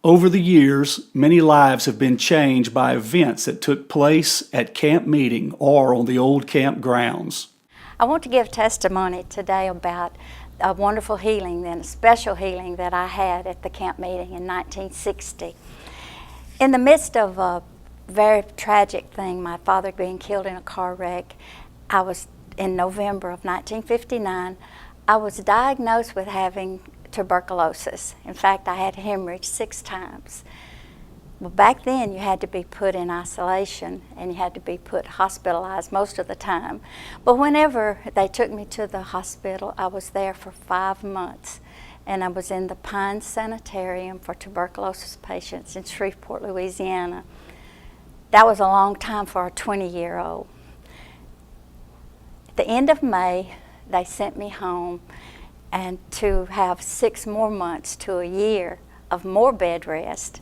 Over the years, many lives have been changed by events that took place at camp meeting or on the old camp grounds. I want to give testimony today about a wonderful healing and a special healing that I had at the camp meeting in 1960. In the midst of a very tragic thing, my father being killed in a car wreck, in November of 1959, I was diagnosed with having tuberculosis. In fact, I had hemorrhage 6 times. Well, back then you had to be put in isolation and you had to be put hospitalized most of the time. But whenever they took me to the hospital, I was there for 5 months. And I was in the Pines Sanitarium for tuberculosis patients in Shreveport, Louisiana. That was a long time for a 20-year-old. At the end of May, they sent me home, and to have 6 more months to a year of more bed rest.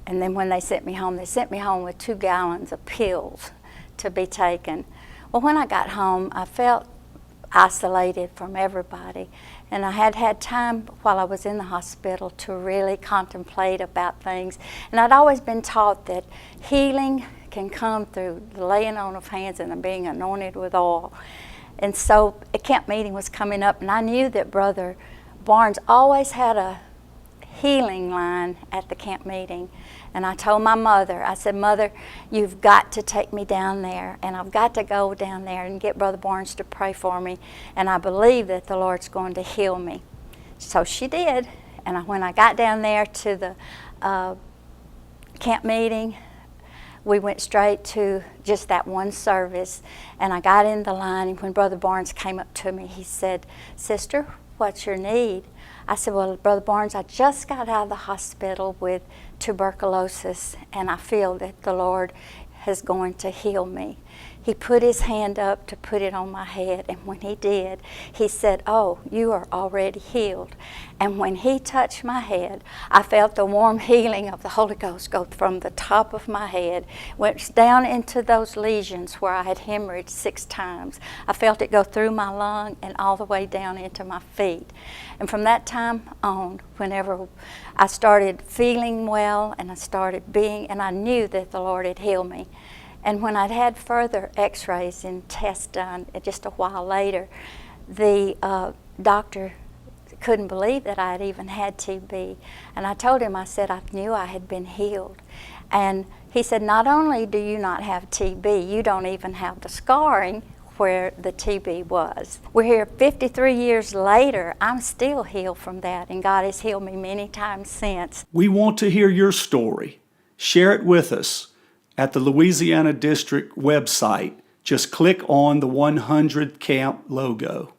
And then when they sent me home with 2 gallons of pills to be taken. Well, when I got home, I felt isolated from everybody. And I had had time while I was in the hospital to really contemplate about things. And I'd always been taught that healing can come through the laying on of hands and being anointed with oil. And so a camp meeting was coming up, and I knew that Brother Barnes always had a healing line at the camp meeting. And I told my mother, I said, "Mother, you've got to take me down there, and I've got to go down there and get Brother Barnes to pray for me, and I believe that the Lord's going to heal me." So she did, and when I got down there to the camp meeting, we went straight to just that one service, and I got in the line, and when Brother Barnes came up to me, he said, "Sister, what's your need?" I said, "Well, Brother Barnes, I just got out of the hospital with tuberculosis, and I feel that the Lord is going to heal me." He put his hand up to put it on my head, and when he did, he said, "Oh, you are already healed." And when he touched my head, I felt the warm healing of the Holy Ghost go from the top of my head, went down into those lesions where I had hemorrhaged 6 times. I felt it go through my lung and all the way down into my feet. And from that time on, whenever I started feeling well and and I knew that the Lord had healed me. And when I'd had further x-rays and tests done just a while later, the doctor couldn't believe that I had even had TB. And I told him, I said, I knew I had been healed. And he said, "Not only do you not have TB, you don't even have the scarring where the TB was." We're here 53 years later. I'm still healed from that, and God has healed me many times since. We want to hear your story. Share it with us at the Louisiana District website. Just click on the 100 Camp logo.